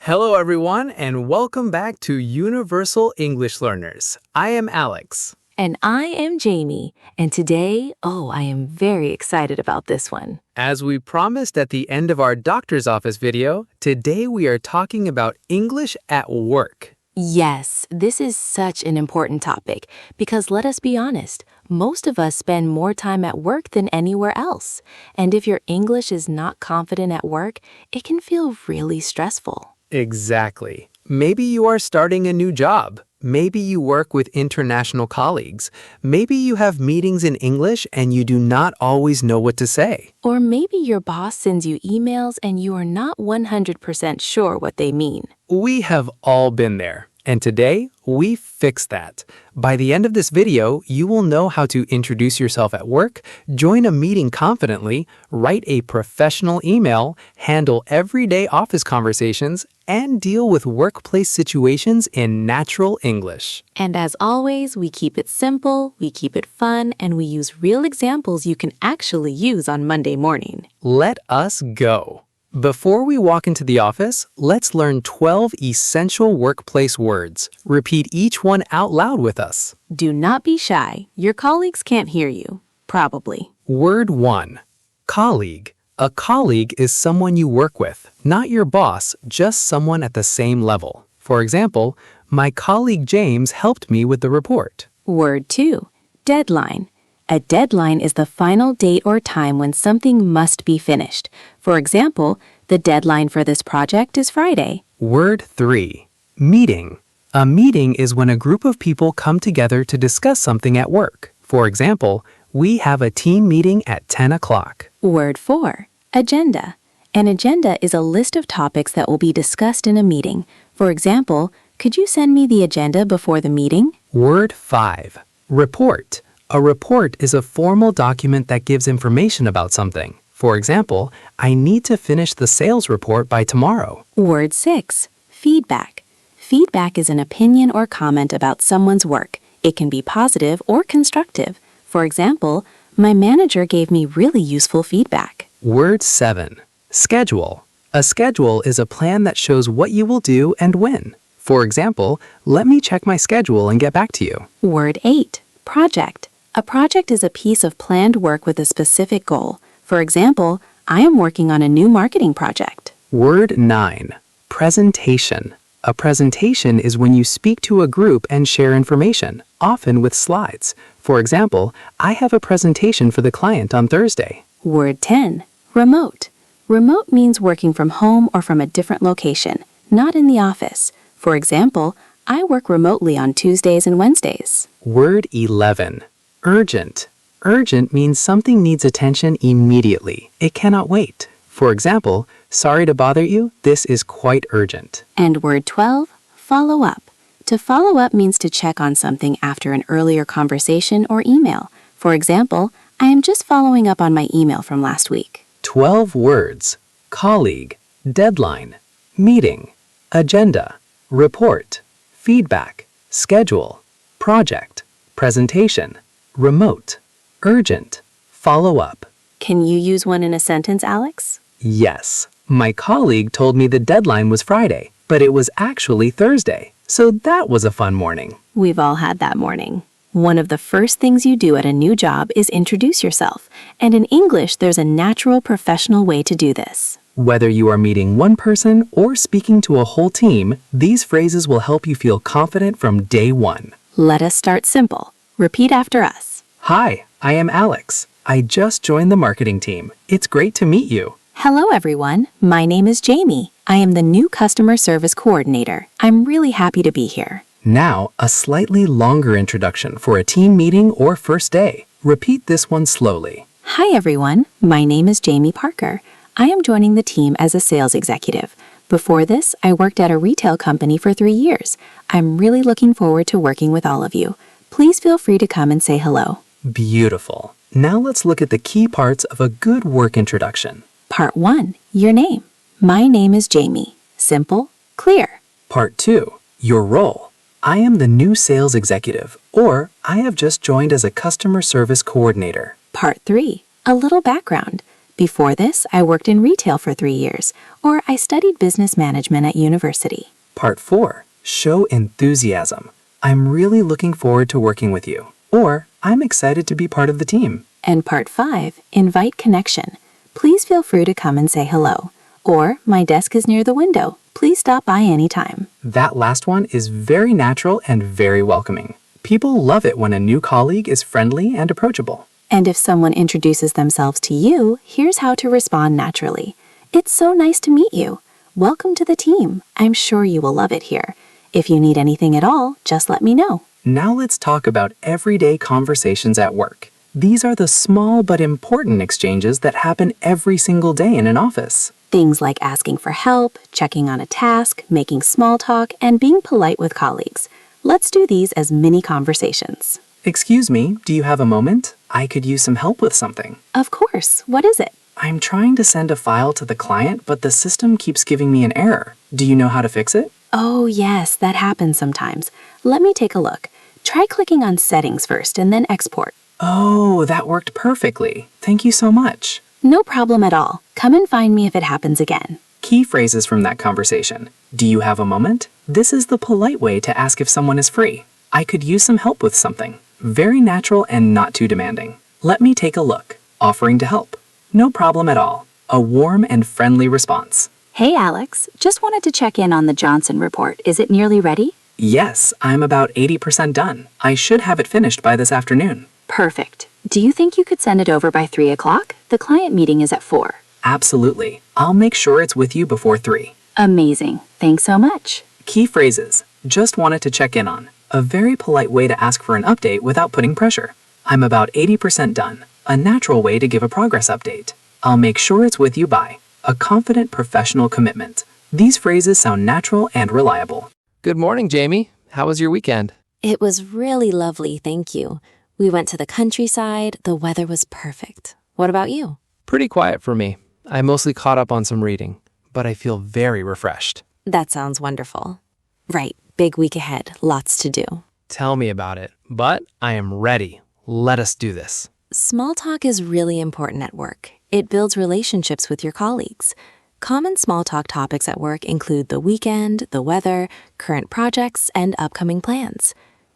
Hello, everyone, and welcome back to Universal English Learners. I am Alex. And I am Jamie, and today, I am very excited about this one. As we promised at the end of our doctor's office video, today we are talking about English at work. Yes, this is such an important topic because let us be honest, most of us spend more time at work than anywhere else. And if your English is not confident at work, it can feel really stressful. Exactly. Maybe you are starting a new job. Maybe you work with international colleagues. Maybe you have meetings in English and you do not always know what to say. Or maybe your boss sends you emails and you are not 100% sure what they mean. We have all been there. And today, we fix that. By the end of this video, you will know how to introduce yourself at work, join a meeting confidently, write a professional email, handle everyday office conversations, and deal with workplace situations in natural English. And as always, we keep it simple, we keep it fun, and we use real examples you can actually use on Monday morning. Let us go. Before we walk into the office, let's learn 12 essential workplace words. Repeat each one out loud with us. Do not be shy. Your colleagues can't hear you. Probably. Word 1. Colleague. A colleague is someone you work with, not your boss, just someone at the same level. For example, my colleague James helped me with the report. Word 2. Deadline. A deadline is the final date or time when something must be finished. For example, the deadline for this project is Friday. Word 3. Meeting. A meeting is when a group of people come together to discuss something at work. For example, we have a team meeting at 10 o'clock. Word 4. Agenda. An agenda is a list of topics that will be discussed in a meeting. For example, could you send me the agenda before the meeting? Word 5. Report. A report is a formal document that gives information about something. For example, I need to finish the sales report by tomorrow. Word 6. Feedback. Feedback is an opinion or comment about someone's work. It can be positive or constructive. For example, my manager gave me really useful feedback. Word 7. Schedule. A schedule is a plan that shows what you will do and when. For example, let me check my schedule and get back to you. Word 8. Project. A project is a piece of planned work with a specific goal. For example, I am working on a new marketing project. Word 9. Presentation. A presentation is when you speak to a group and share information, often with slides. For example, I have a presentation for the client on Thursday. Word 10. Remote. Remote means working from home or from a different location, not in the office. For example, I work remotely on Tuesdays and Wednesdays. Word 11. Urgent. Urgent means something needs attention immediately. It cannot wait. For example, sorry to bother you, this is quite urgent. And word 12, follow up. To follow up means to check on something after an earlier conversation or email. For example, I am just following up on my email from last week. 12 words. Colleague, deadline, meeting, agenda, report, feedback, schedule, project, presentation, remote, urgent, follow up. Can you use one in a sentence, Alex? Yes. My colleague told me the deadline was Friday, but it was actually Thursday. So that was a fun morning. We've all had that morning. One of the first things you do at a new job is introduce yourself. And in English, there's a natural professional way to do this. Whether you are meeting one person or speaking to a whole team, these phrases will help you feel confident from day one. Let us start simple. Repeat after us. Hi, I am Alex. I just joined the marketing team. It's great to meet you. Hello, everyone. My name is Jamie. I am the new customer service coordinator. I'm really happy to be here. Now, a slightly longer introduction for a team meeting or first day. Repeat this one slowly. Hi, everyone. My name is Jamie Parker. I am joining the team as a sales executive. Before this, I worked at a retail company for 3 years. I'm really looking forward to working with all of you. Please feel free to come and say hello. Beautiful. Now let's look at the key parts of a good work introduction. Part 1. Your name. My name is Jamie. Simple, clear. Part 2. Your role. I am the new sales executive, or I have just joined as a customer service coordinator. Part 3. A little background. Before this, I worked in retail for 3 years, or I studied business management at university. Part 4. Show enthusiasm. I'm really looking forward to working with you. Or, I'm excited to be part of the team. And Part 5, invite connection. Please feel free to come and say hello. Or, my desk is near the window. Please stop by anytime. That last one is very natural and very welcoming. People love it when a new colleague is friendly and approachable. And if someone introduces themselves to you, here's how to respond naturally. It's so nice to meet you. Welcome to the team. I'm sure you will love it here. If you need anything at all, just let me know. Now let's talk about everyday conversations at work. These are the small but important exchanges that happen every single day in an office. Things like asking for help, checking on a task, making small talk, and being polite with colleagues. Let's do these as mini conversations. Excuse me, do you have a moment? I could use some help with something. Of course. What is it? I'm trying to send a file to the client, but the system keeps giving me an error. Do you know how to fix it? Oh, yes, that happens sometimes. Let me take a look. Try clicking on Settings first and then Export. Oh, that worked perfectly. Thank you so much. No problem at all. Come and find me if it happens again. Key phrases from that conversation. Do you have a moment? This is the polite way to ask if someone is free. I could use some help with something. Very natural and not too demanding. Let me take a look. Offering to help. No problem at all. A warm and friendly response. Hey, Alex. Just wanted to check in on the Johnson report. Is it nearly ready? Yes, I'm about 80% done. I should have it finished by this afternoon. Perfect. Do you think you could send it over by 3 o'clock? The client meeting is at 4. Absolutely. I'll make sure it's with you before 3. Amazing. Thanks so much. Key phrases. Just wanted to check in on. A very polite way to ask for an update without putting pressure. I'm about 80% done. A natural way to give a progress update. I'll make sure it's with you by. A confident professional commitment. These phrases sound natural and reliable. Good morning, Jamie. How was your weekend? It was really lovely, thank you. We went to the countryside. The weather was perfect. What about you? Pretty quiet for me. I mostly caught up on some reading, but I feel very refreshed. That sounds wonderful. Right, big week ahead, lots to do. Tell me about it, but I am ready. Let us do this. Small talk is really important at work. It builds relationships with your colleagues. Common small talk topics at work include the weekend, the weather, current projects, and upcoming plans.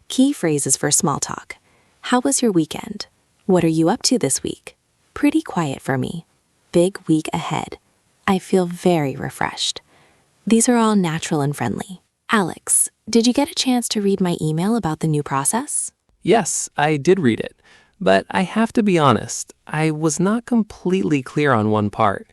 Key phrases for small talk. How was your weekend? What are you up to this week? Pretty quiet for me. Big week ahead. I feel very refreshed. These are all natural and friendly. Alex, did you get a chance to read my email about the new process? Yes, I did read it, but I have to be honest, I was not completely clear on one part.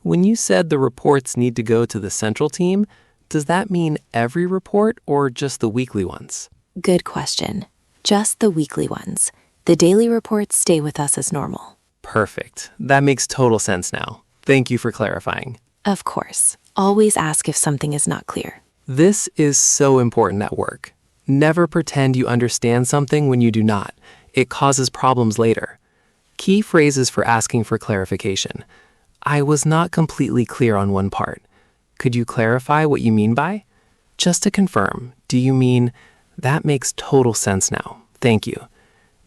When you said the reports need to go to the central team, does that mean every report or just the weekly ones? Good question. Just the weekly ones. The daily reports stay with us as normal. Perfect. That makes total sense now. Thank you for clarifying. Of course. Always ask if something is not clear. This is so important at work. Never pretend you understand something when you do not. It causes problems later. Key phrases for asking for clarification. I was not completely clear on one part. Could you clarify what you mean by? Just to confirm, do you mean, that makes total sense now. Thank you.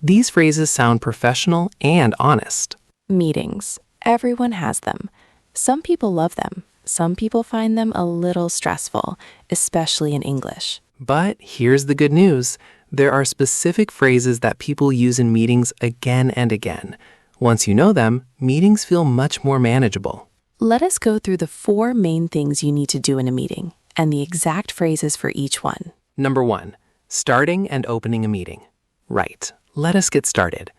These phrases sound professional and honest. Meetings. Everyone has them. Some people love them. Some people find them a little stressful, especially in English. But here's the good news. There are specific phrases that people use in meetings again and again. Once you know them, meetings feel much more manageable. Let us go through the 4 main things you need to do in a meeting and the exact phrases for each one. Number 1, starting and opening a meeting. Right, let us get started.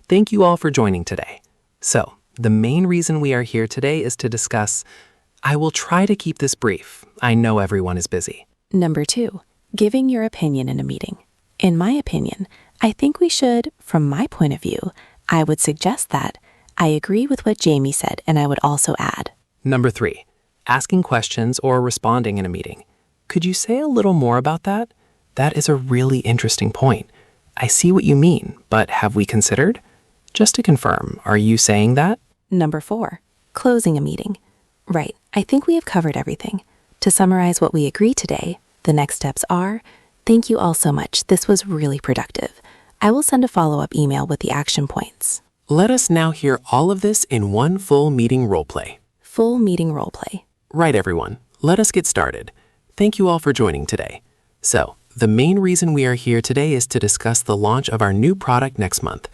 Thank you all for joining today. So, the main reason we are here today is to discuss. I will try to keep this brief. I know everyone is busy. Number 2, giving your opinion in a meeting. In my opinion, I think we should, from my point of view, I would suggest that I agree with what Jamie said, and I would also add. Number 3, asking questions or responding in a meeting. Could you say a little more about that? That is a really interesting point. I see what you mean, but have we considered? Just to confirm, are you saying that? Number 4, closing a meeting. Right, I think we have covered everything. To summarize what we agreed today, the next steps are, thank you all so much. This was really productive. I will send a follow-up email with the action points. Let us now hear all of this in one full meeting roleplay. Full meeting roleplay. Right, everyone. Let us get started. Thank you all for joining today. So, the main reason we are here today is to discuss the launch of our new product next month.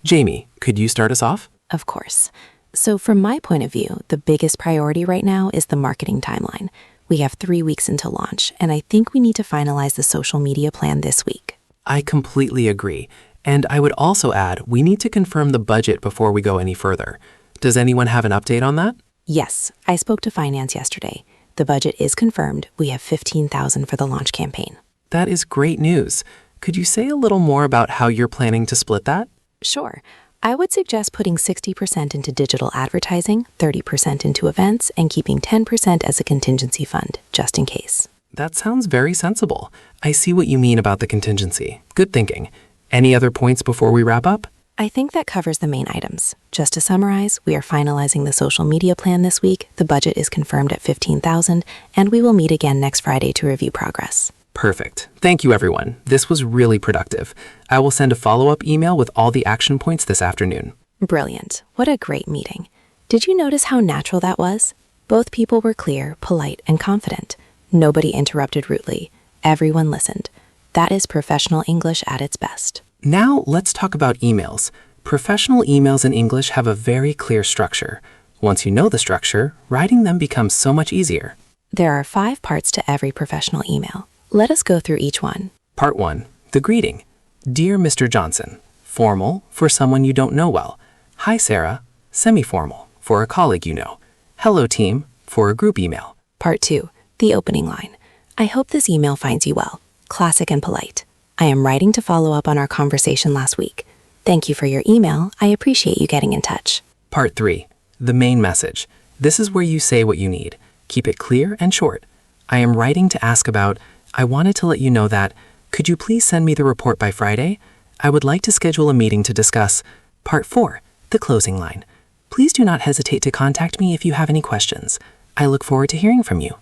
Jamie, could you start us off? Of course. So from my point of view, the biggest priority right now is the marketing timeline. We have 3 weeks until launch, and I think we need to finalize the social media plan this week. I completely agree. And I would also add, we need to confirm the budget before we go any further. Does anyone have an update on that? Yes, I spoke to finance yesterday. The budget is confirmed. We have $15,000 for the launch campaign. That is great news. Could you say a little more about how you're planning to split that? Sure. I would suggest putting 60% into digital advertising, 30% into events, and keeping 10% as a contingency fund, just in case. That sounds very sensible. I see what you mean about the contingency. Good thinking. Any other points before we wrap up? I think that covers the main items. Just to summarize, we are finalizing the social media plan this week, the budget is confirmed at $15,000, and we will meet again next Friday to review progress. Perfect. Thank you, everyone. This was really productive. I will send a follow-up email with all the action points this afternoon. Brilliant. What a great meeting. Did you notice how natural that was? Both people were clear, polite, and confident. Nobody interrupted rudely. Everyone listened. That is professional English at its best. Now, let's talk about emails. Professional emails in English have a very clear structure. Once you know the structure, writing them becomes so much easier. There are 5 parts to every professional email. Let us go through each one. Part 1. The greeting. Dear Mr. Johnson. Formal, for someone you don't know well. Hi, Sarah. Semi-formal, for a colleague you know. Hello, team, for a group email. Part 2. The opening line. I hope this email finds you well. Classic and polite. I am writing to follow up on our conversation last week. Thank you for your email. I appreciate you getting in touch. Part 3. The main message. This is where you say what you need. Keep it clear and short. I am writing to ask about, I wanted to let you know that, could you please send me the report by Friday? I would like to schedule a meeting to discuss. Part 4. The closing line. Please do not hesitate to contact me if you have any questions. I look forward to hearing from you.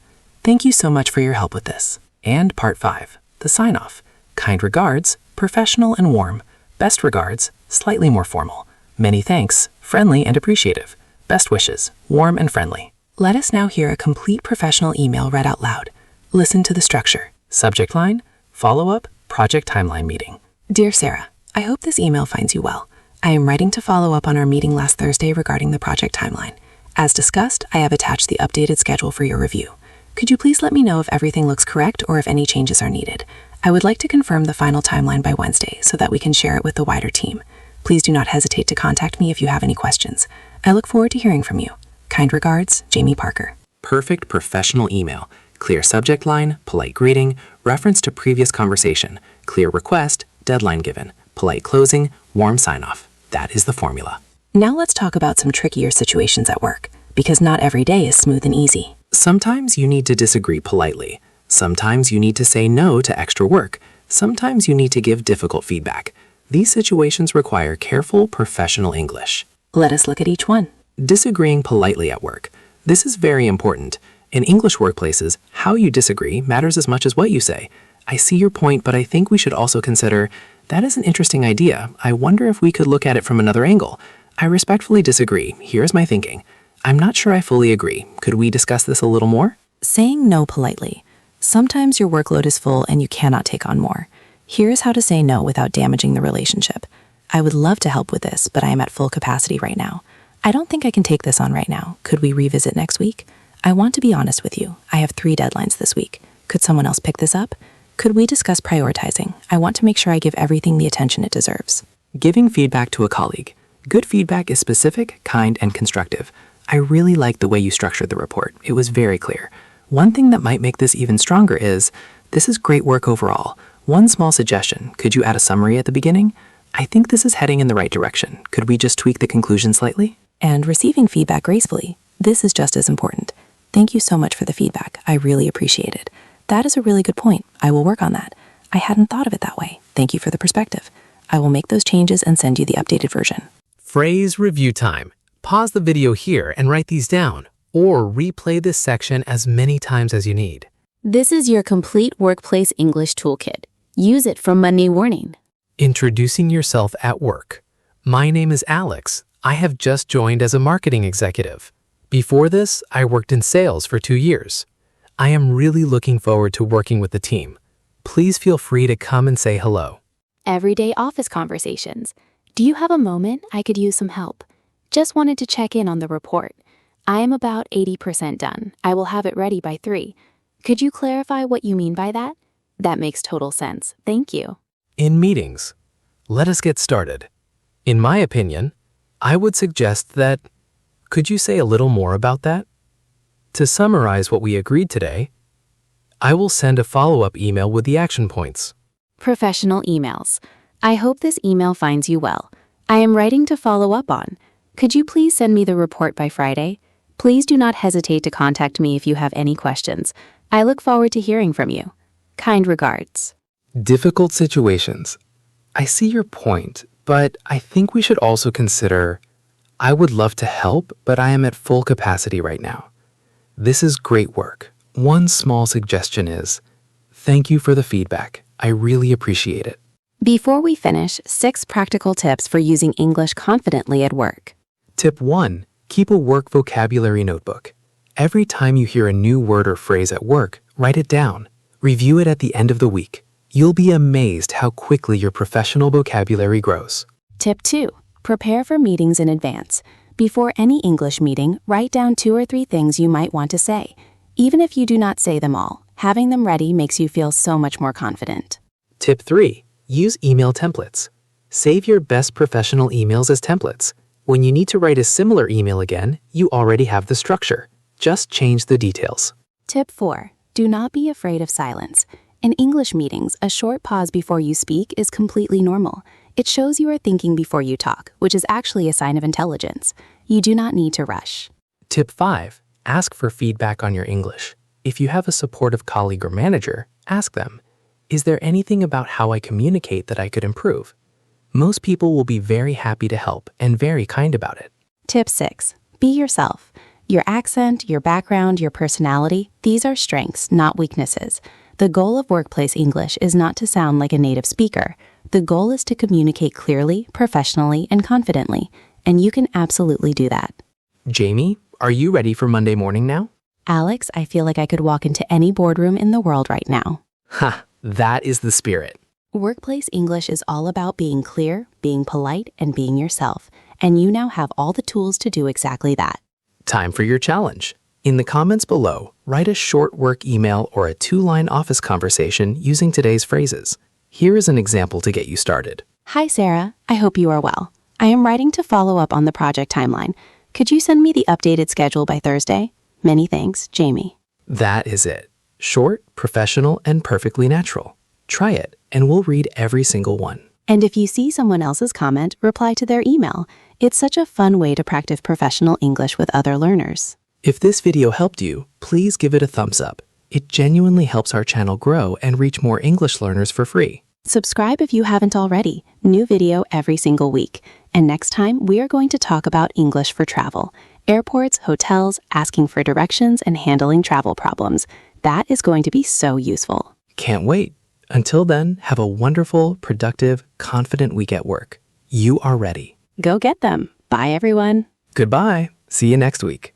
Thank you so much for your help with this. And Part 5. The sign-off. Kind regards, professional and warm. Best regards, slightly more formal. Many thanks, friendly and appreciative. Best wishes, warm and friendly. Let us now hear a complete professional email read out loud. Listen to the structure. Subject line, follow-up, project timeline meeting. Dear Sarah, I hope this email finds you well. I am writing to follow up on our meeting last Thursday regarding the project timeline. As discussed, I have attached the updated schedule for your review. Could you please let me know if everything looks correct or if any changes are needed? I would like to confirm the final timeline by Wednesday so that we can share it with the wider team. Please do not hesitate to contact me if you have any questions. I look forward to hearing from you. Kind regards, Jamie Parker. Perfect professional email. Clear subject line, polite greeting, reference to previous conversation, clear request, deadline given, polite closing, warm sign-off. That is the formula. Now let's talk about some trickier situations at work, because not every day is smooth and easy. Sometimes you need to disagree politely. Sometimes you need to say no to extra work. Sometimes you need to give difficult feedback. These situations require careful, professional English. Let us look at each one. Disagreeing politely at work. This is very important. In English workplaces, how you disagree matters as much as what you say. I see your point, but I think we should also consider, that is an interesting idea. I wonder if we could look at it from another angle. I respectfully disagree. Here's my thinking. I'm not sure I fully agree. Could we discuss this a little more? Saying no politely. Sometimes your workload is full and you cannot take on more. Here is how to say no without damaging the relationship. I would love to help with this, but I am at full capacity right now. I don't think I can take this on right now. Could we revisit next week? I want to be honest with you. I have 3 deadlines this week. Could someone else pick this up? Could we discuss prioritizing? I want to make sure I give everything the attention it deserves. Giving feedback to a colleague. Good feedback is specific, kind, and constructive. I really like the way you structured the report. It was very clear. One thing that might make this even stronger is, this is great work overall. One small suggestion. Could you add a summary at the beginning? I think this is heading in the right direction. Could we just tweak the conclusion slightly? And receiving feedback gracefully. This is just as important. Thank you so much for the feedback. I really appreciate it. That is a really good point. I will work on that. I hadn't thought of it that way. Thank you for the perspective. I will make those changes and send you the updated version. Phrase review time. Pause the video here and write these down, or replay this section as many times as you need. This is your complete workplace English toolkit. Use it from Monday morning. Introducing yourself at work. My name is Alex. I have just joined as a marketing executive. Before this, I worked in sales for 2 years. I am really looking forward to working with the team. Please feel free to come and say hello. Everyday office conversations. Do you have a moment? I could use some help. Just wanted to check in on the report. I am about 80% done. I will have it ready by 3. Could you clarify what you mean by that? That makes total sense. Thank you. In meetings, let us get started. In my opinion, I would suggest that, could you say a little more about that? To summarize what we agreed today, I will send a follow-up email with the action points. Professional emails. I hope this email finds you well. I am writing to follow up on. Could you please send me the report by Friday? Please do not hesitate to contact me if you have any questions. I look forward to hearing from you. Kind regards. Difficult situations. I see your point, but I think we should also consider, I would love to help, but I am at full capacity right now. This is great work. One small suggestion is, thank you for the feedback. I really appreciate it. Before we finish, 6 practical tips for using English confidently at work. Tip 1. Keep a work vocabulary notebook. Every time you hear a new word or phrase at work, write it down. Review it at the end of the week. You'll be amazed how quickly your professional vocabulary grows. Tip 2. Prepare for meetings in advance. Before any English meeting, write down 2 or 3 things you might want to say. Even if you do not say them all, having them ready makes you feel so much more confident. Tip 3. Use email templates. Save your best professional emails as templates. When you need to write a similar email again, you already have the structure. Just change the details. Tip 4. Do not be afraid of silence. In English meetings, a short pause before you speak is completely normal. It shows you are thinking before you talk, which is actually a sign of intelligence. You do not need to rush. Tip 5. Ask for feedback on your English. If you have a supportive colleague or manager, ask them, is there anything about how I communicate that I could improve? Most people will be very happy to help and very kind about it. Tip 6. Be yourself. Your accent, your background, your personality, these are strengths, not weaknesses. The goal of workplace English is not to sound like a native speaker. The goal is to communicate clearly, professionally, and confidently, and you can absolutely do that. Jamie, are you ready for Monday morning now? Alex, I feel like I could walk into any boardroom in the world right now. Ha, that is the spirit. Workplace English is all about being clear, being polite, and being yourself, and you now have all the tools to do exactly that. Time for your challenge. In the comments below, write a short work email or a 2-line office conversation using today's phrases. Here is an example to get you started. Hi, Sarah. I hope you are well. I am writing to follow up on the project timeline. Could you send me the updated schedule by Thursday? Many thanks, Jamie. That is it. Short, professional, and perfectly natural. Try it, and we'll read every single one. And if you see someone else's comment, reply to their email. It's such a fun way to practice professional English with other learners. If this video helped you, please give it a thumbs up. It genuinely helps our channel grow and reach more English learners for free. Subscribe if you haven't already. New video every single week. And next time, we are going to talk about English for travel. Airports, hotels, asking for directions, and handling travel problems. That is going to be so useful. Can't wait. Until then, have a wonderful, productive, confident week at work. You are ready. Go get them. Bye, everyone. Goodbye. See you next week.